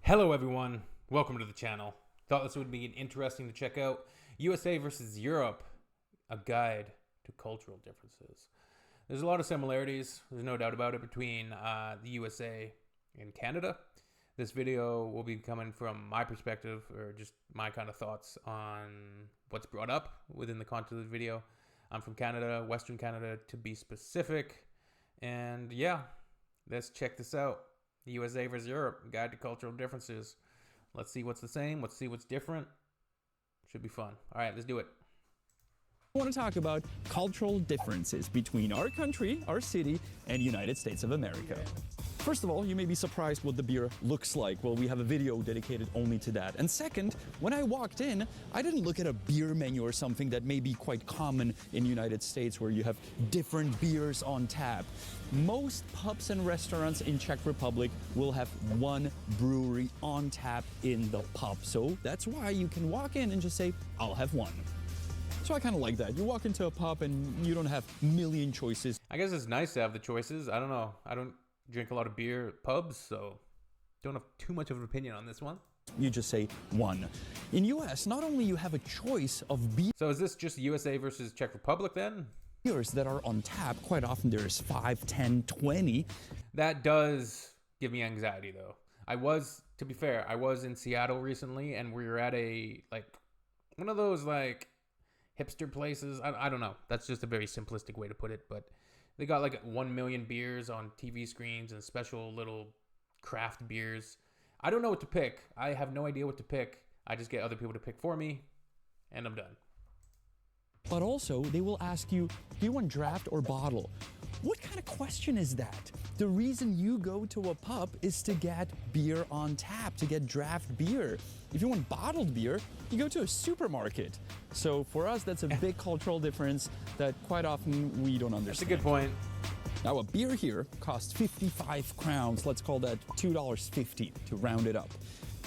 Hello everyone, welcome to the channel. Thought this would be interesting to check out. USA versus Europe, a guide to cultural differences. There's a lot of similarities, there's no doubt about it, between the USA and Canada. This video will be coming from my perspective, or just my kind of thoughts on what's brought up within the content of the video. I'm from Canada, Western Canada to be specific. And yeah, let's check this out. USA versus Europe, guide to cultural differences. Let's see what's the same. Let's see what's different. Should be fun. All right, let's do it. I want to talk about cultural differences between our country, our city, and United States of America. First of all, you may be surprised what the beer looks like. Well, we have a video dedicated only to that. And second, when I walked in, I didn't look at a beer menu or something that may be quite common in the United States, where you have different beers on tap. Most pubs and restaurants in Czech Republic will have one brewery on tap in the pub. So that's why you can walk in and just say, I'll have one. So I kind of like that. You walk into a pub and you don't have a million choices. I guess it's nice to have the choices. I don't know. I don't drink a lot of beer at pubs, so don't have too much of an opinion on this one. You just say one. In US, not only you have a choice of beers. So is this just USA versus Czech Republic then? That are on tap. Quite often there's 5, 10, 20. That does give me anxiety though. To be fair, I was in Seattle recently and we were at one of those hipster places. I don't know. That's just a very simplistic way to put it, but they got 1 million beers on TV screens and special little craft beers. I don't know what to pick. I have no idea what to pick. I just get other people to pick for me and I'm done. But also, they will ask you, do you want draft or bottle? What kind of question is that? The reason you go to a pub is to get beer on tap, to get draft beer. If you want bottled beer, you go to a supermarket. So for us, that's a big cultural difference that quite often we don't understand. That's a good point. Now, a beer here costs 55 crowns. Let's call that $2.50 to round it up.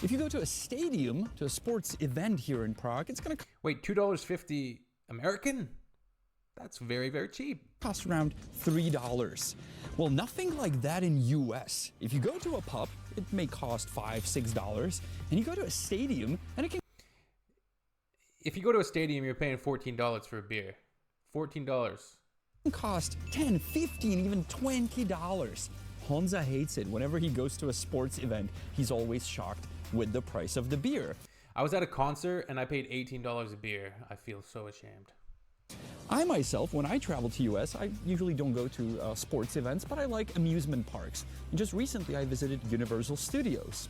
If you go to a stadium, to a sports event here in Prague, it's going to... Wait, $2.50 American? That's very, very cheap. Costs around $3. Well, nothing like that in US. If you go to a pub, it may cost $5, $6, and you go to a stadium, and it can... If you go to a stadium, you're paying $14 for a beer. $14. Cost $10, $15, even $20. Honza hates it. Whenever he goes to a sports event, he's always shocked with the price of the beer. I was at a concert and I paid $18 a beer. I feel so ashamed. I myself, when I travel to US, I usually don't go to sports events, but I like amusement parks. And just recently I visited Universal Studios.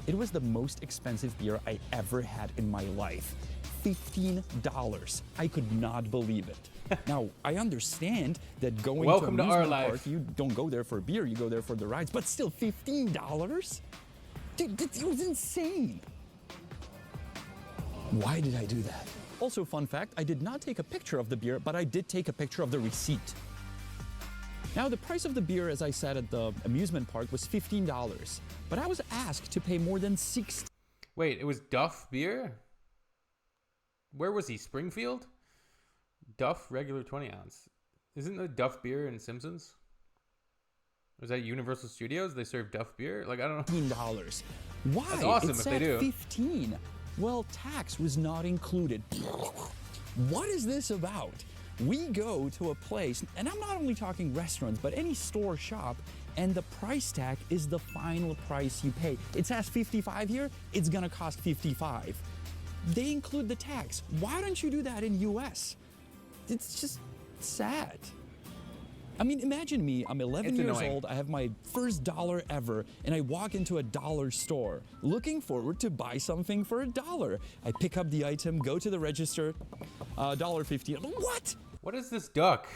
It was the most expensive beer I ever had in my life. $15. I could not believe it. Now, I understand that going to an amusement park, you don't go there for beer, you go there for the rides, but still $15? Dude, it was insane. Why did I do that? Also, fun fact, I did not take a picture of the beer, but I did take a picture of the receipt. Now, the price of the beer, as I said at the amusement park, was $15, but I was asked to pay more than $16. Wait, it was Duff beer? Where was he? Springfield? Duff regular 20 ounce. Isn't the Duff beer in Simpsons? Was that Universal Studios? They serve Duff beer? I don't know. $15. Why? That's awesome if they do. 15. Well, tax was not included. What is this about? We go to a place, and I'm not only talking restaurants, but any store shop, and the price tag is the final price you pay. It says 55 here, it's gonna cost 55. They include the tax. Why don't you do that in US? It's just sad. I mean, imagine me, I'm 11 years old, I have my first dollar ever, and I walk into a dollar store, looking forward to buy something for $1. I pick up the item, go to the register, $1.50. What? What is this duck?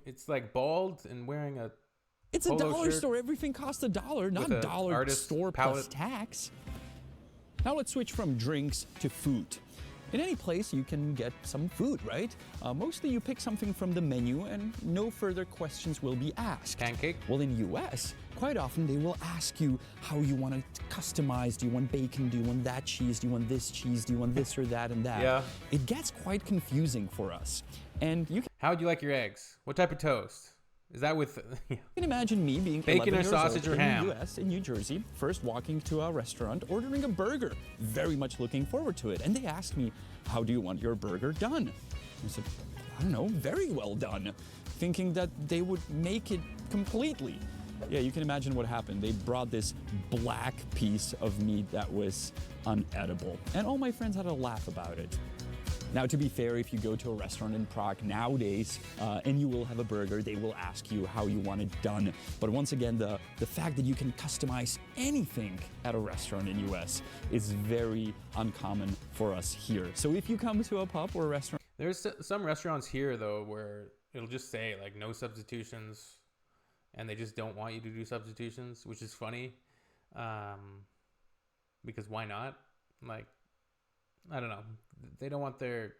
It's bald and wearing a It's a dollar store, everything costs $1, not dollar store plus tax. Now let's switch from drinks to food. In any place, you can get some food, right? Mostly you pick something from the menu and no further questions will be asked. Pancake? Well, in US, quite often they will ask you how you want it customized. Do you want bacon? Do you want that cheese? Do you want this cheese? Do you want this or that and that? Yeah. It gets quite confusing for us. And you can... How would you like your eggs? What type of toast? Is that with You can imagine me being bacon 11 or years sausage old or in ham? the U.S. in New Jersey, first walking to a restaurant, ordering a burger, very much looking forward to it. And they asked me, how do you want your burger done? I said, I don't know, very well done, thinking that they would make it completely. Yeah, you can imagine what happened. They brought this black piece of meat that was unedible. And all my friends had a laugh about it. Now, to be fair, if you go to a restaurant in Prague nowadays and you will have a burger, they will ask you how you want it done. But once again, the fact that you can customize anything at a restaurant in US is very uncommon for us here. So if you come to a pub or a restaurant... There's some restaurants here, though, where it'll just say, like, no substitutions, and they just don't want you to do substitutions, which is funny. Because why not? Like, I don't know. They don't want their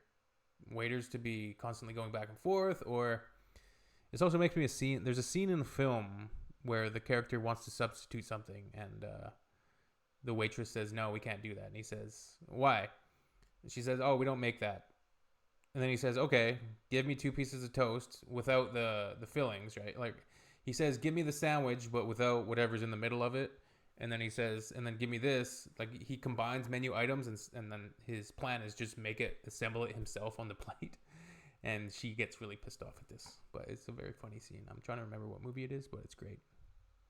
waiters to be constantly going back and forth, or this also makes me a scene. There's a scene in the film where the character wants to substitute something, and the waitress says, no, we can't do that. And he says, why? And she says, oh, we don't make that. And then he says, okay, give me 2 pieces of toast without the fillings, right? Like, he says, give me the sandwich, but without whatever's in the middle of it. And then he says, and then give me this. Like, he combines menu items, and then his plan is just assemble it himself on the plate. And she gets really pissed off at this. But it's a very funny scene. I'm trying to remember what movie it is, but it's great.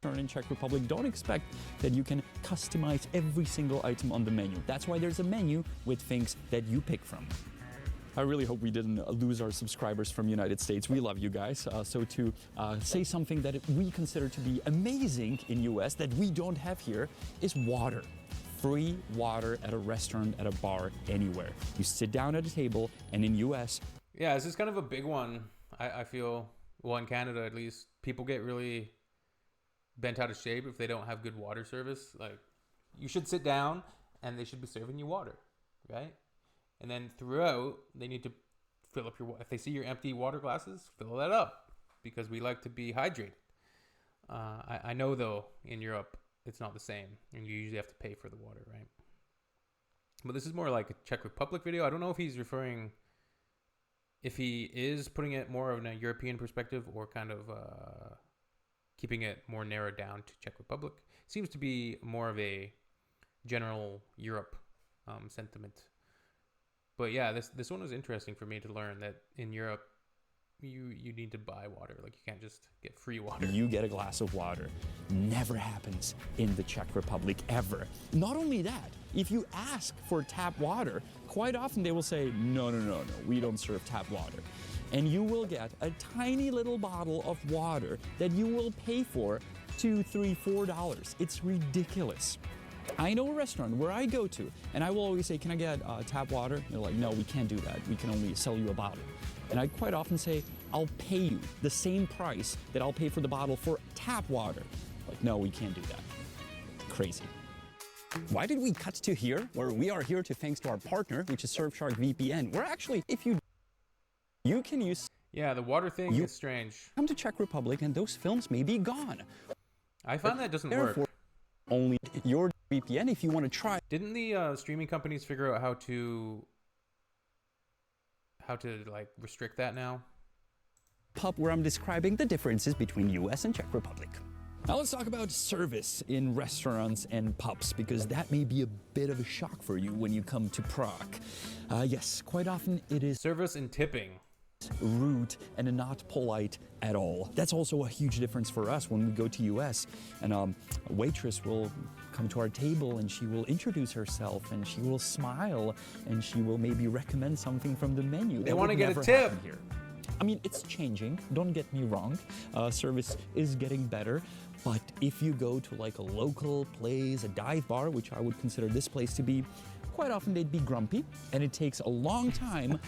In Czech Republic, don't expect that you can customize every single item on the menu. That's why there's a menu with things that you pick from. I really hope we didn't lose our subscribers from United States. We love you guys. So to say something that we consider to be amazing in US that we don't have here is water. Free water at a restaurant, at a bar, anywhere. You sit down at a table, and in US... Yeah, this is kind of a big one. I feel, well, in Canada at least, people get really bent out of shape if they don't have good water service. Like, you should sit down, and they should be serving you water, right? And then throughout, they need to fill up your... If they see your empty water glasses, fill that up, because we like to be hydrated. I know, though, in Europe, it's not the same, and you usually have to pay for the water, right? But this is more like a Czech Republic video. I don't know if he's referring... If he is putting it more of a European perspective, or kind of keeping it more narrowed down to Czech Republic. Seems to be more of a general Europe sentiment. But yeah, this one was interesting for me to learn that in Europe, you need to buy water. Like, you can't just get free water. You get a glass of water. Never happens in the Czech Republic, ever. Not only that, if you ask for tap water, quite often they will say, no, we don't serve tap water. And you will get a tiny little bottle of water that you will pay for $2, $3, $4. It's ridiculous. I know a restaurant where I go to, and I will always say, can I get tap water? And they're like, no, we can't do that. We can only sell you a bottle. And I quite often say, I'll pay you the same price that I'll pay for the bottle for tap water. Like, no, we can't do that. Crazy. Why did we cut to here, where we are here to thanks to our partner, which is Surfshark VPN, where actually, if you can use... Yeah, the water thing is strange. Come to Czech Republic and those films may be gone. I find that doesn't work. Only your VPN if you want to try. Didn't the streaming companies figure out how to like restrict that now? Pub where I'm describing the differences between US and Czech Republic. Now let's talk about service in restaurants and pubs, because that may be a bit of a shock for you when you come to Prague. Yes, quite often it is service and tipping. Rude and not polite at all. That's also a huge difference for us when we go to US, and a waitress will come to our table and she will introduce herself and she will smile and she will maybe recommend something from the menu. They want to get a tip here. I mean, it's changing, don't get me wrong. Service is getting better, but if you go to like a local place, a dive bar, which I would consider this place to be, quite often they'd be grumpy, and it takes a long time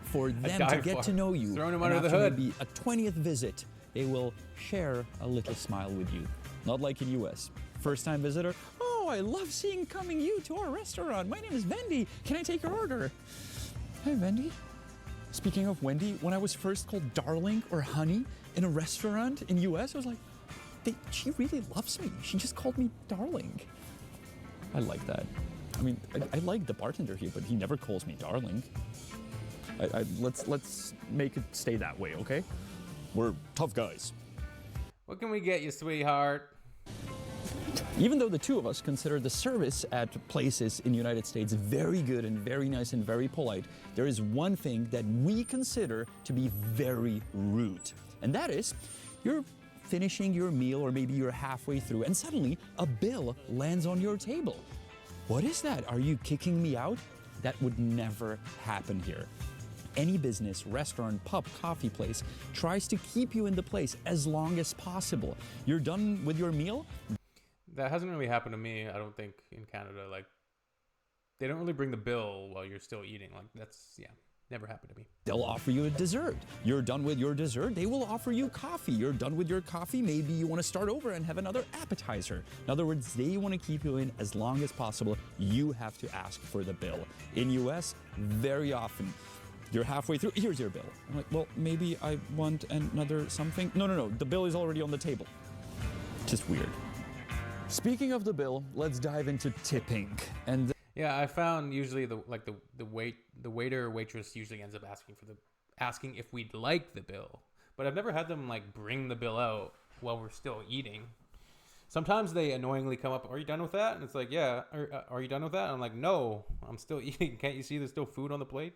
for them to get to know you. Throwing them under the hood. Maybe a 20th visit, they will share a little smile with you. Not like in US. First time visitor, oh, I love coming you to our restaurant. My name is Wendy. Can I take your order? Hey, Wendy. Speaking of Wendy, when I was first called darling or honey in a restaurant in US, I was like, she really loves me. She just called me darling. I like that. I mean, I like the bartender here, but he never calls me darling. Let's make it stay that way, okay? We're tough guys. What can we get you, sweetheart? Even though the two of us consider the service at places in the United States very good and very nice and very polite, there is one thing that we consider to be very rude. And that is, you're finishing your meal or maybe you're halfway through and suddenly a bill lands on your table. What is that? Are you kicking me out? That would never happen here. Any business, restaurant, pub, coffee place tries to keep you in the place as long as possible. You're done with your meal? That hasn't really happened to me, I don't think, in Canada. Like, they don't really bring the bill while you're still eating. Like, that's, yeah, never happened to me. They'll offer you a dessert. You're done with your dessert, they will offer you coffee. You're done with your coffee, maybe you want to start over and have another appetizer. In other words, they want to keep you in as long as possible. You have to ask for the bill. In US, very often, you're halfway through, here's your bill. I'm like, well, maybe I want another something. No, the bill is already on the table. Just weird. Speaking of the bill, let's dive into tipping. And yeah, I found usually the waiter or waitress usually ends up asking if we'd like the bill, but I've never had them like bring the bill out while we're still eating. Sometimes they annoyingly come up, "Are you done with that?" And it's like, "Yeah." Are you done with that? And I'm like, "No, I'm still eating. Can't you see there's still food on the plate?"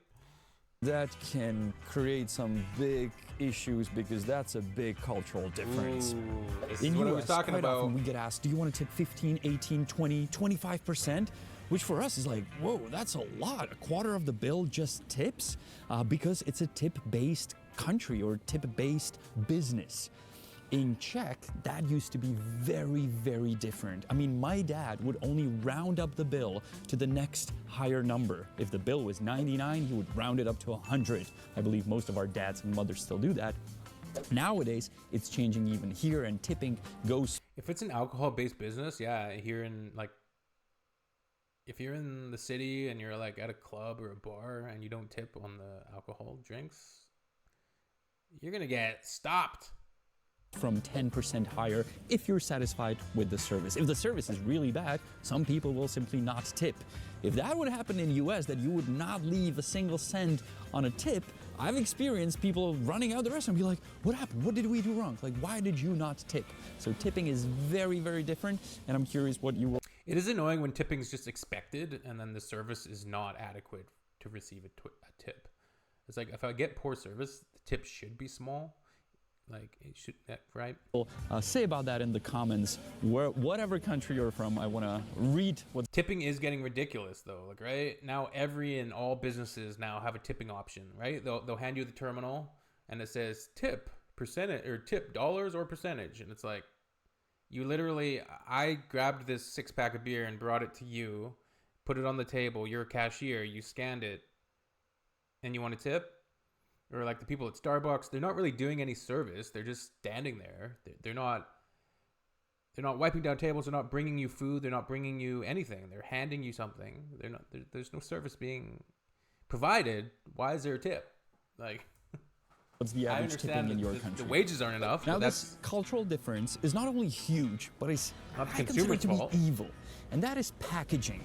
that can create some big issues because that's a big cultural difference. Ooh, this In is what I US, was talking quite about. often we get asked, do you want to tip 15, 18, 20, 25%? Which for us is like, whoa, that's a lot. A quarter of the bill just tips because it's a tip-based country or tip-based business. In Czech, that used to be very, very different. I mean, my dad would only round up the bill to the next higher number. If the bill was 99, he would round it up to 100. I believe most of our dads and mothers still do that. Nowadays, it's changing even here, and tipping goes... If it's an alcohol-based business, yeah, here in, like, if you're in the city and you're, like, at a club or a bar and you don't tip on the alcohol drinks, you're gonna get stopped. From 10% higher if you're satisfied with the service. If the service is really bad, some people will simply not tip. If that would happen in the US, that you would not leave a single cent on a tip, I've experienced people running out the restaurant and be like, what happened? What did we do wrong? Like, why did you not tip? So tipping is very, very different, and I'm curious what you will... It is annoying when tipping is just expected and then the service is not adequate to receive a tip. It's like, if I get poor service, the tip should be small. Like, it should, right? Say about that in the comments. Whatever country you're from, I want to read what... Tipping is getting ridiculous, though. Like, right now, every and all businesses now have a tipping option, right? They'll hand you the terminal, and it says tip percentage or tip dollars or percentage, and it's like, you literally, I grabbed this 6-pack of beer and brought it to you, put it on the table. You're a cashier. You scanned it, and you want to tip? Or like the people at Starbucks, they're not really doing any service. They're just standing there. They're not wiping down tables. They're not bringing you food. They're not bringing you anything. They're handing you something. There's no service being provided. Why is there a tip? Like, what's the average tipping in your country? The wages aren't enough. Now this cultural difference is not only huge, but it's not the I consider it to consumer's be fault. evil. And that is packaging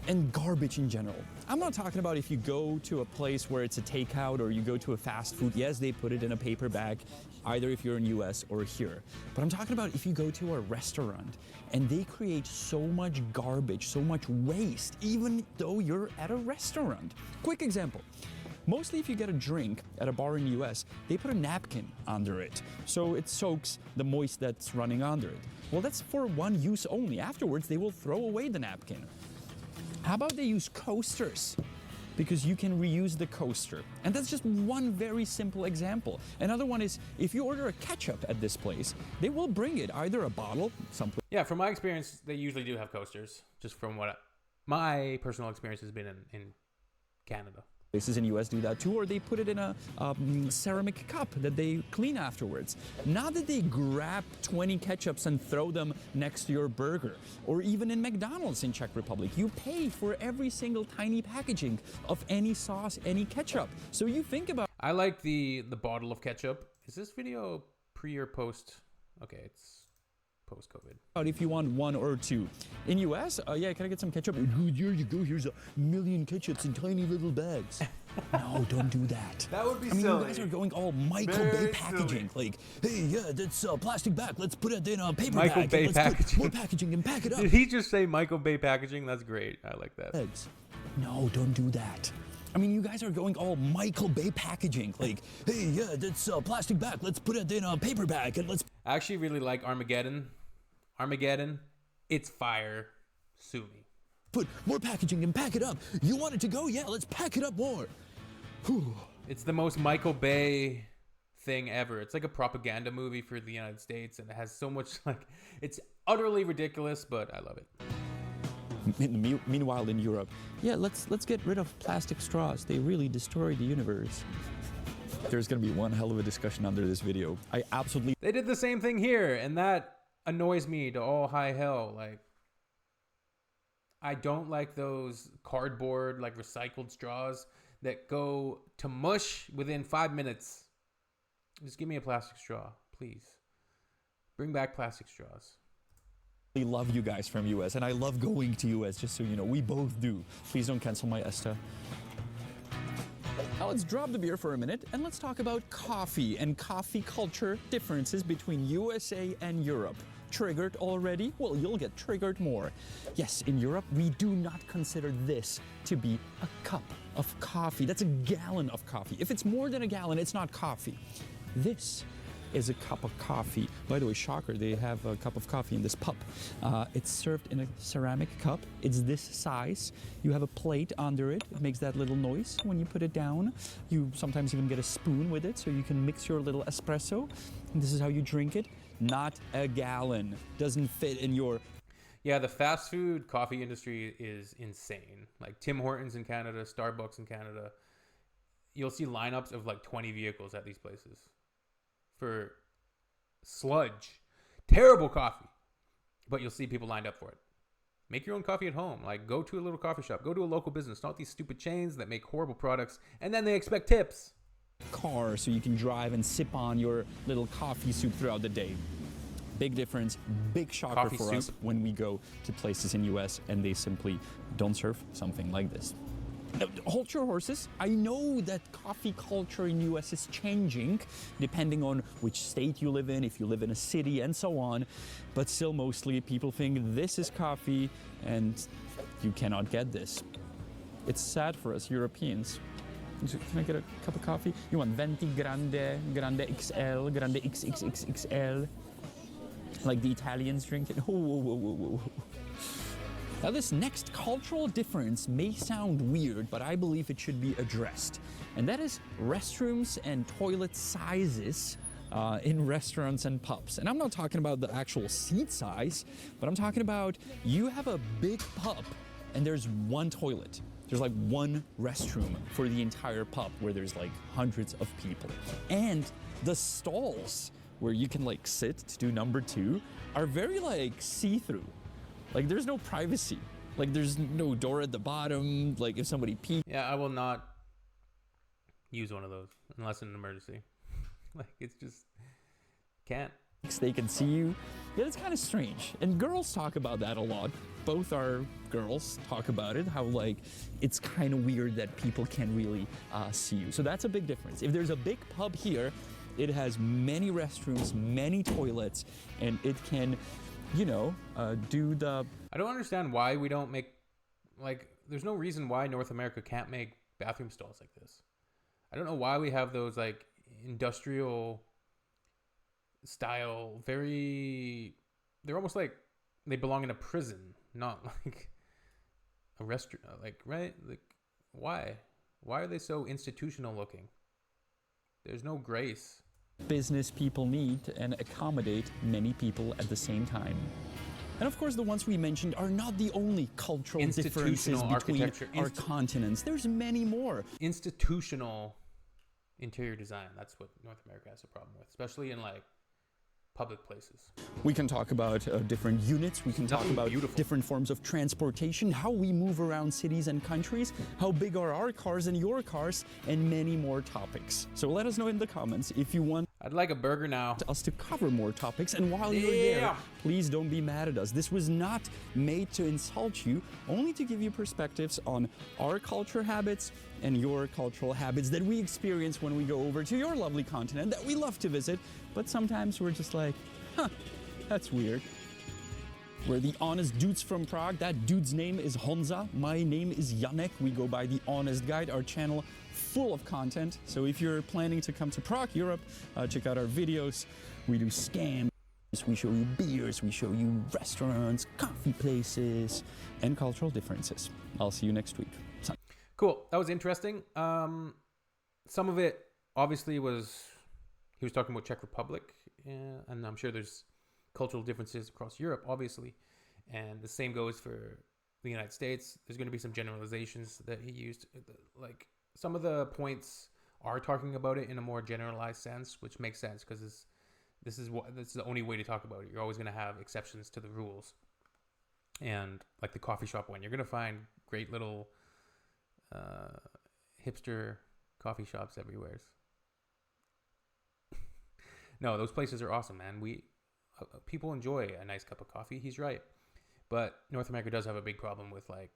and garbage in general. I'm not talking about if you go to a place where it's a takeout or you go to a fast food. Yes, they put it in a paper bag, either if you're in US or here. But I'm talking about if you go to a restaurant and they create so much garbage, so much waste, even though you're at a restaurant. Quick example. Mostly if you get a drink at a bar in the US, they put a napkin under it, so it soaks the moist that's running under it. Well, that's for one use only. Afterwards, they will throw away the napkin. How about they use coasters? Because you can reuse the coaster. And that's just one very simple example. Another one is, if you order a ketchup at this place, they will bring it, either a bottle, someplace. Yeah, from my experience, they usually do have coasters. Just from what my personal experience has been in Canada. Places in the US do that too, or they put it in a ceramic cup that they clean afterwards. Not that they grab 20 ketchups and throw them next to your burger. Or even in McDonald's in Czech Republic, you pay for every single tiny packaging of any sauce, any ketchup. So you think about... I like the bottle of ketchup. Is this video pre or post? Okay, it's post-COVID. If you want one or two. In US, yeah, can I get some ketchup? Here you go, here's 1,000,000 ketchups in tiny little bags. No, don't do that. That would be silly. silly. You guys are going all Michael Bay packaging. Like, hey, yeah, that's plastic bag. Let's put it in a paper Michael bag. Bay Let's packaging. put more packaging and pack it up. Did he just say Michael Bay packaging? That's great. I like that. Eggs. No, don't do that. I mean, you guys are going all Michael Bay packaging. Like, hey, yeah, that's plastic bag. Let's put it in a paper bag and let's... I actually really like Armageddon. It's fire. Sue me. Put more packaging and pack it up. You want it to go? Yeah, let's pack it up more. Whew. It's the most Michael Bay thing ever. It's like a propaganda movie for the United States, and it has so much, like, it's utterly ridiculous, but I love it. Meanwhile, in Europe, yeah, let's get rid of plastic straws. They really destroy the universe. There's gonna be one hell of a discussion under this video. They did the same thing here, and that annoys me to all high hell. Like, I don't like those cardboard, like, recycled straws that go to mush within 5 minutes. Just give me a plastic straw, please. Bring back plastic straws. I love you guys from US, and I love going to US, just so you know. We both do. Please don't cancel my ESTA. Now let's drop the beer for a minute, and let's talk about coffee and coffee culture differences between USA and Europe. Triggered already? Well, you'll get triggered more. Yes, in Europe, we do not consider this to be a cup of coffee. That's a gallon of coffee. If it's more than a gallon, it's not coffee. This is a cup of coffee. By the way, shocker, they have a cup of coffee in this pup. It's served in a ceramic cup. It's this size. You have a plate under it. It makes that little noise when you put it down. You sometimes even get a spoon with it so you can mix your little espresso. And this is how you drink it. Not a gallon. Doesn't fit in your... Yeah, the fast food coffee industry is insane. Like Tim Hortons in Canada, Starbucks in Canada. You'll see lineups of like 20 vehicles at these places for sludge. Terrible coffee. But you'll see people lined up for it. Make your own coffee at home. Like, go to a little coffee shop. Go to a local business. Not these stupid chains that make horrible products. And then they expect tips. Car so you can drive and sip on your little coffee soup throughout the day. Big difference, big shocker Coffee for soup. us when we go to places in US and they simply don't serve something like this. Now, hold your horses. I know that coffee culture in US is changing depending on which state you live in, if you live in a city and so on, but still mostly people think this is coffee and you cannot get this. It's sad for us Europeans. Can I get a cup of coffee? You want venti grande, grande XL, grande XXXXL, like the Italians drink it? Whoa, whoa, whoa, whoa, whoa. Now this next cultural difference may sound weird, but I believe it should be addressed. And that is restrooms and toilet sizes in restaurants and pubs. And I'm not talking about the actual seat size, but I'm talking about you have a big pub and there's one toilet. There's like one restroom for the entire pub where there's like hundreds of people. And the stalls where you can like sit to do number two are very like see-through. Like there's no privacy. Like there's no door at the bottom. Like if somebody peeks. Yeah, I will not use one of those unless in an emergency. Like it's just can't. They can see you. Yeah, it's kind of strange. And girls talk about that a lot. Both our girls talk about it, how like it's kind of weird that people can really see you. So that's a big difference. If there's a big pub here, it has many restrooms, many toilets, and it can, you know, do the... I don't understand why we don't make, like, there's no reason why North America can't make bathroom stalls like this. I don't know why we have those like industrial style, they're almost like they belong in a prison, not like a restaurant, like, right? Like, why are they so institutional looking? There's no grace. Business people need and accommodate many people at the same time. And of course, the ones we mentioned are not the only cultural differences between our continents. There's many more. Institutional interior design, that's what North America has a problem with, especially in like public places. We can talk about different units. We can talk about different forms of transportation, how we move around cities and countries, how big are our cars and your cars, and many more topics. So let us know in the comments if you want. I'd like a burger now. us to cover more topics, and while you're there, please don't be mad at us. This was not made to insult you, only to give you perspectives on our culture habits and your cultural habits that we experience when we go over to your lovely continent that we love to visit, but sometimes we're just like, huh, that's weird. We're the Honest Dudes from Prague. That dude's name is Honza. My name is Janek. We go by The Honest Guide, our channel full of content. So if you're planning to come to Prague, Europe, check out our videos. We do scams, we show you beers, we show you restaurants, coffee places, and cultural differences. I'll see you next week. Cool. That was interesting. Some of it obviously was, he was talking about Czech Republic, and I'm sure there's cultural differences across Europe, obviously. And the same goes for the United States. There's going to be some generalizations that he used. Like, some of the points are talking about it in a more generalized sense, which makes sense because this is the only way to talk about it. You're always going to have exceptions to the rules. And like the coffee shop one, you're going to find great little hipster coffee shops everywhere. No, those places are awesome, man. People enjoy a nice cup of coffee. He's right. But North America does have a big problem with like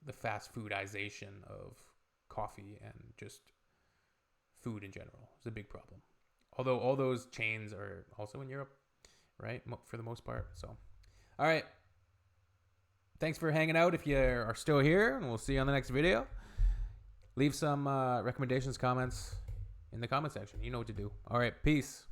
the fast foodization of coffee and just food in general. It's a big problem. Although all those chains are also in Europe, right? For the most part. So, all right. Thanks for hanging out if you are still here, and we'll see you on the next video. Leave some recommendations, comments in the comment section. You know what to do. All right. Peace.